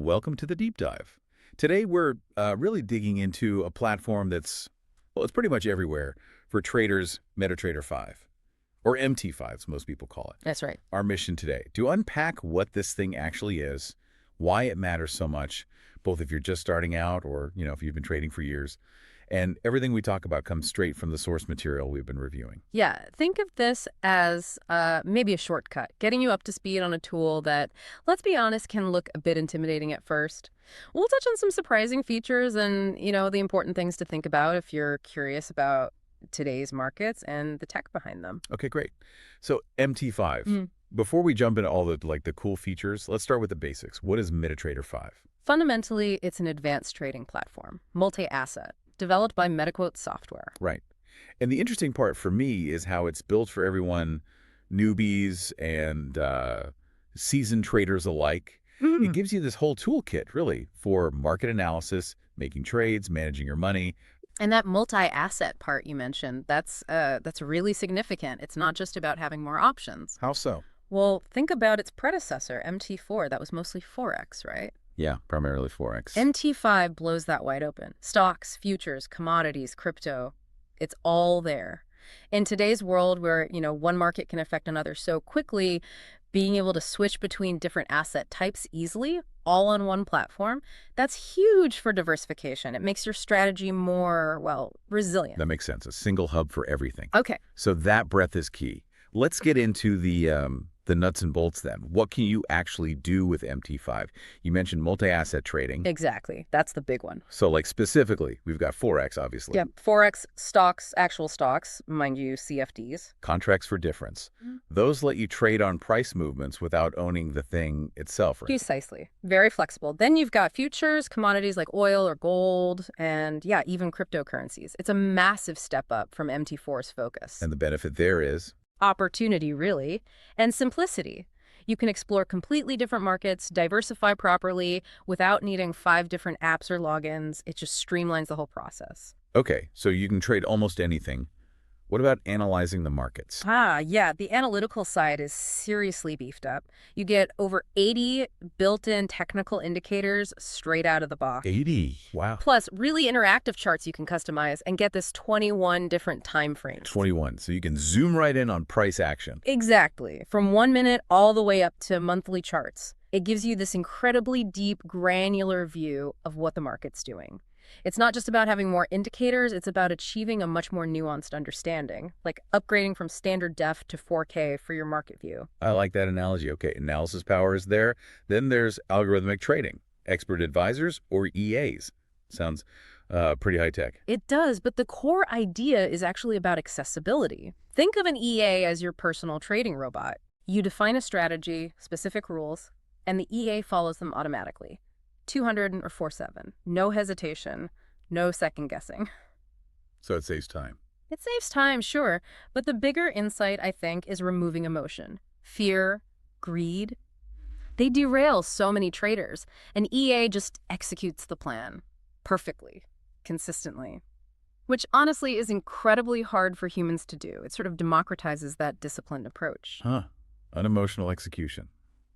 welcome to the deep dive. Today we're really digging into a platform that's, well, it's pretty much everywhere for traders, MetaTrader 5, or MT5 as most people call it. That's right. Our mission today, to unpack what this thing actually is, why it matters so much, both if you're just starting out or, if you've been trading for years. And everything we talk about comes straight from the source material we've been reviewing. Yeah, think of this as maybe a shortcut, getting you up to speed on a tool that, let's be honest, can look a bit intimidating at first. We'll touch on some surprising features and, the important things to think about if you're curious about today's markets and the tech behind them. Okay, great. So MT5. Before we jump into all the cool features, let's start with the basics. What is MetaTrader 5? Fundamentally, it's an advanced trading platform, multi-asset, developed by MetaQuote software. Right. And the interesting part for me is how it's built for everyone, newbies and seasoned traders alike. It gives you this whole toolkit, really, for market analysis, making trades, managing your money. And that multi-asset part you mentioned, that's really significant. It's not just about having more options. How so? Well, think about its predecessor, MT4. That was mostly Forex, right? Yeah, primarily Forex. MT5 blows that wide open. Stocks, futures, commodities, crypto, it's all there. In today's world where, one market can affect another so quickly, being able to switch between different asset types easily, all on one platform, that's huge for diversification. It makes your strategy more, resilient. That makes sense. A single hub for everything. Okay. So that breadth is key. Let's get into the nuts and bolts then. What can you actually do with MT5? You mentioned multi-asset trading. Exactly. That's the big one. So specifically, we've got Forex, obviously. Yep. Forex, stocks, actual stocks, mind you, CFDs. Contracts for difference. Those let you trade on price movements without owning the thing itself, right? Precisely. Very flexible. Then you've got futures, commodities like oil or gold, and even cryptocurrencies. It's a massive step up from MT4's focus. And the benefit there is? Opportunity, really, and simplicity. You can explore completely different markets, diversify properly without needing 5 different apps or logins. It just streamlines the whole process. Okay, so you can trade almost anything. What about analyzing the markets? Yeah, the analytical side is seriously beefed up. You get over 80 built-in technical indicators straight out of the box. 80? Wow. Plus, really interactive charts you can customize and get this 21 different time frames. 21, so you can zoom right in on price action. Exactly, from 1 minute all the way up to monthly charts. It gives you this incredibly deep, granular view of what the market's doing. It's not just about having more indicators, it's about achieving a much more nuanced understanding, like upgrading from standard def to 4K for your market view. I like that analogy. Okay, analysis power is there. Then there's algorithmic trading, expert advisors, or EAs. Sounds pretty high-tech. It does, but the core idea is actually about accessibility. Think of an EA as your personal trading robot. You define a strategy, specific rules, and the EA follows them automatically. 200 or 4/7. No hesitation, no second guessing. So it saves time. It saves time, sure, but the bigger insight, I think, is removing emotion. Fear, greed. They derail so many traders, and EA just executes the plan perfectly, consistently, which honestly is incredibly hard for humans to do. It sort of democratizes that disciplined approach. Unemotional execution.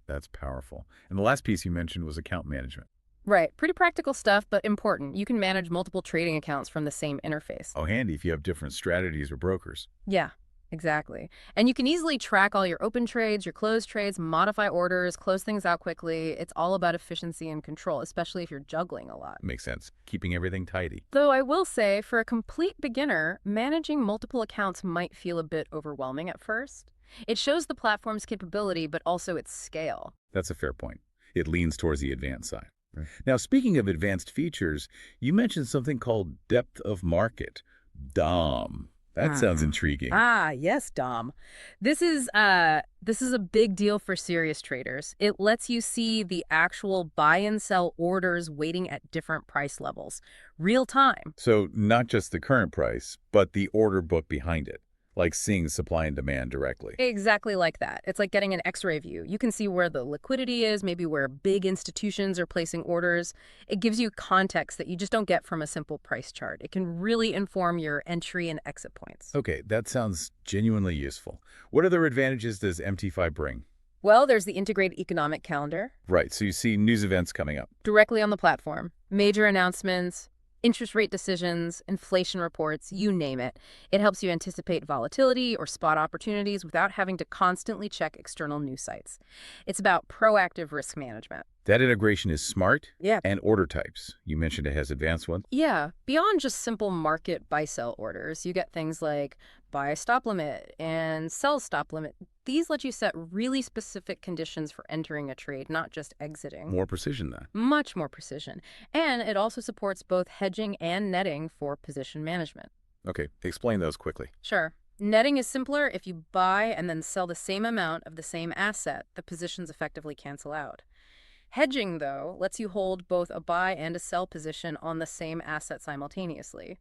That's powerful. And the last piece you mentioned was account management. Right. Pretty practical stuff, but important. You can manage multiple trading accounts from the same interface. Oh, handy if you have different strategies or brokers. Yeah, exactly. And you can easily track all your open trades, your closed trades, modify orders, close things out quickly. It's all about efficiency and control, especially if you're juggling a lot. Makes sense. Keeping everything tidy. Though I will say, for a complete beginner, managing multiple accounts might feel a bit overwhelming at first. It shows the platform's capability, but also its scale. That's a fair point. It leans towards the advanced side. Right. Now, speaking of advanced features, you mentioned something called depth of market, DOM. That sounds intriguing. Yes, Dom. This is a big deal for serious traders. It lets you see the actual buy and sell orders waiting at different price levels, real time. So not just the current price, but the order book behind it. Like seeing supply and demand directly. Exactly like that. It's like getting an X-ray view. You can see where the liquidity is, maybe where big institutions are placing orders. It gives you context that you just don't get from a simple price chart. It can really inform your entry and exit points. Okay, that sounds genuinely useful. What other advantages does MT5 bring? Well, there's the integrated economic calendar Right, so you see news events coming up. directly on the platform. Major announcements, interest rate decisions, inflation reports, you name it. It helps you anticipate volatility or spot opportunities without having to constantly check external news sites. It's about proactive risk management. That integration is smart. Yeah. And order types. You mentioned it has advanced ones. Yeah, beyond just simple market buy-sell orders, you get things like buy stop limit and sell stop limit. These let you set really specific conditions for entering a trade, not just exiting. More precision then. Much more precision. And it also supports both hedging and netting for position management. Okay, explain those quickly. Sure. Netting is simpler if you buy and then sell the same amount of the same asset. The positions effectively cancel out. Hedging, though, lets you hold both a buy and a sell position on the same asset simultaneously.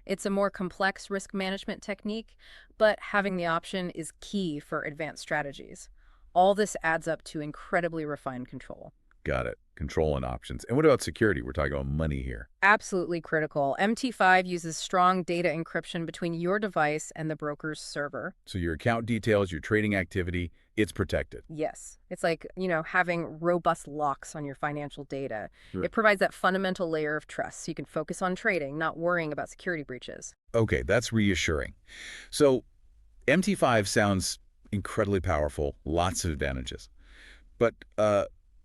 It's a more complex risk management technique, but having the option is key for advanced strategies. All this adds up to incredibly refined control. Got it. Control and options. And what about security? We're talking about money here. Absolutely critical. MT5 uses strong data encryption between your device and the broker's server. So your account details, your trading activity, it's protected. Yes. It's like, having robust locks on your financial data. Sure. It provides that fundamental layer of trust so you can focus on trading, not worrying about security breaches. Okay, that's reassuring. So MT5 sounds incredibly powerful, lots of advantages. But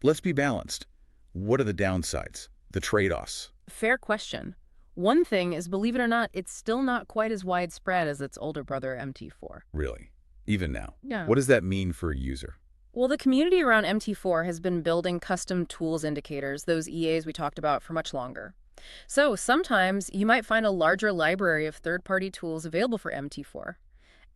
let's be balanced. What are the downsides, the trade-offs? Fair question. One thing is, believe it or not, it's still not quite as widespread as its older brother, MT4. Really? Even now? Yeah. What does that mean for a user? Well, the community around MT4 has been building custom tools indicators, those EAs we talked about, for much longer. So sometimes you might find a larger library of third-party tools available for MT4.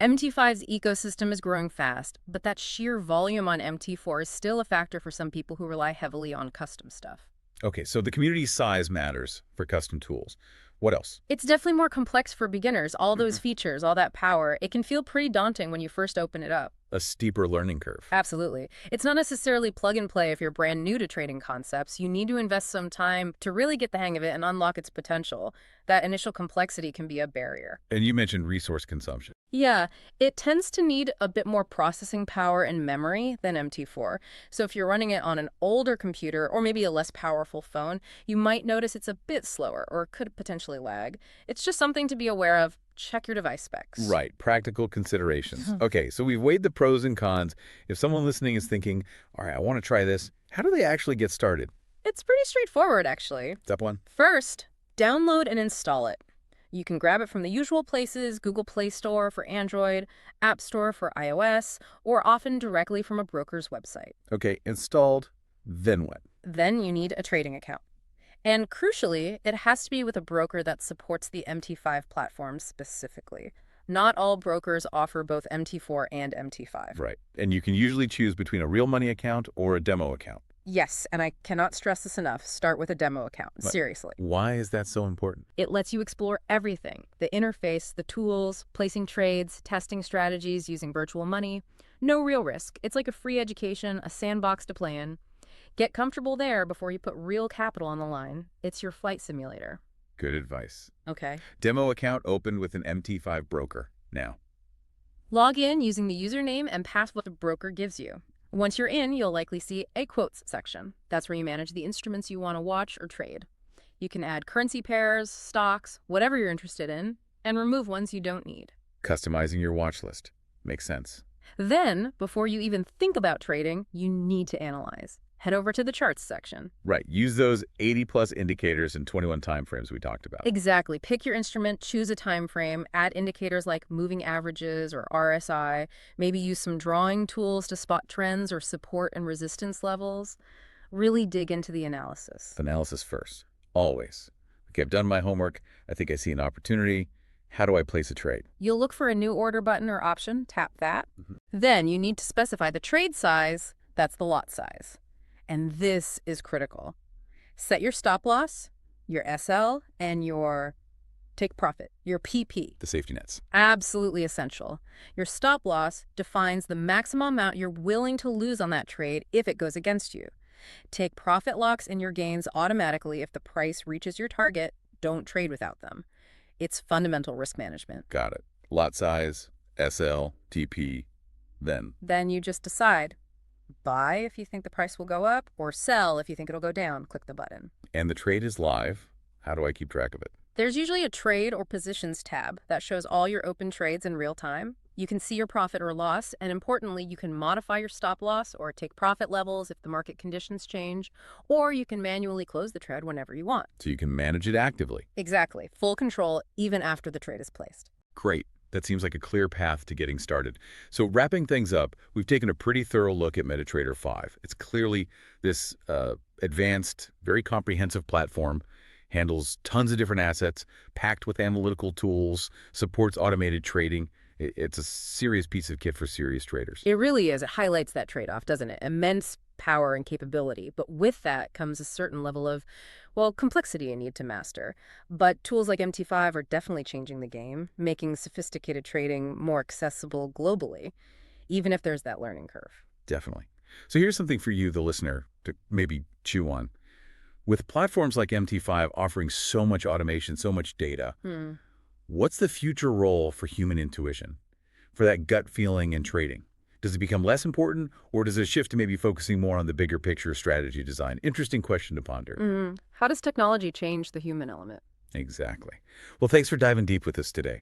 MT5's ecosystem is growing fast, but that sheer volume on MT4 is still a factor for some people who rely heavily on custom stuff. Okay, so the community size matters for custom tools. What else? It's definitely more complex for beginners. All those features, all that power, it can feel pretty daunting when you first open it up. A steeper learning curve. Absolutely. It's not necessarily plug and play if you're brand new to trading concepts. You need to invest some time to really get the hang of it and unlock its potential. That initial complexity can be a barrier. And you mentioned resource consumption. Yeah, it tends to need a bit more processing power and memory than MT4. So if you're running it on an older computer or maybe a less powerful phone, you might notice it's a bit slower or could potentially lag. It's just something to be aware of. Check your device specs. Right, practical considerations. Okay, so we've weighed the pros and cons. If someone listening is thinking, all right, I want to try this, how do they actually get started? It's pretty straightforward, actually. Step one? First, download and install it. You can grab it from the usual places: Google Play Store for Android, App Store for iOS, or often directly from a broker's website. Okay, installed, then what? Then you need a trading account. And crucially, it has to be with a broker that supports the MT5 platform specifically. Not all brokers offer both MT4 and MT5. Right, and you can usually choose between a real money account or a demo account. Yes, and I cannot stress this enough. Start with a demo account. But Seriously. why is that so important? It lets you explore everything: the interface, the tools, placing trades, testing strategies, using virtual money. No real risk. It's like a free education, a sandbox to play in. Get comfortable there before you put real capital on the line. It's your flight simulator. Good advice. Okay. Demo account opened with an MT5 broker. Now, Log in using the username and password the broker gives you. Once you're in, you'll likely see a quotes section. That's where you manage the instruments you want to watch or trade. You can add currency pairs, stocks, whatever you're interested in, and remove ones you don't need. customizing your watch list. Makes sense. Then, before you even think about trading, you need to analyze. Head over to the charts section. Right. Use those 80-plus indicators and 21 timeframes we talked about. Exactly. Pick your instrument, choose a time frame, add indicators like moving averages or RSI, maybe use some drawing tools to spot trends or support and resistance levels. Really dig into the analysis. Analysis first. Always. Okay, I've done my homework. I think I see an opportunity. How do I place a trade? You'll look for a new order button or option, tap that. Then you need to specify the trade size, that's the lot size. And this is critical. Set your stop loss, your SL, and your take profit, your PP. The safety nets. Absolutely essential. Your stop loss defines the maximum amount you're willing to lose on that trade if it goes against you. Take profit locks in your gains automatically if the price reaches your target. Don't trade without them. It's fundamental risk management. Got it. Lot size, SL, TP, then. Then you just decide. Buy if you think the price will go up, or sell if you think it'll go down. Click the button. And the trade is live. How do I keep track of it? There's usually a trade or positions tab that shows all your open trades in real time. You can see your profit or loss, and importantly, you can modify your stop loss or take profit levels if the market conditions change, or you can manually close the trade whenever you want. So you can manage it actively. Exactly. Full control even after the trade is placed. Great. That seems like a clear path to getting started. So wrapping things up, we've taken a pretty thorough look at MetaTrader 5. It's clearly this advanced, very comprehensive platform, handles tons of different assets, packed with analytical tools, supports automated trading. It's a serious piece of kit for serious traders. It really is. It highlights that trade-off, doesn't it? Immense power and capability. But with that comes a certain level of, well, complexity you need to master. But tools like MT5 are definitely changing the game, making sophisticated trading more accessible globally, even if there's that learning curve. Definitely. So here's something for you, the listener, to maybe chew on. With platforms like MT5 offering so much automation, so much data, what's the future role for human intuition, for that gut feeling in trading? Does it become less important, or does it shift to maybe focusing more on the bigger picture strategy design? Interesting question to ponder. How does technology change the human element? Exactly. Well, thanks for diving deep with us today.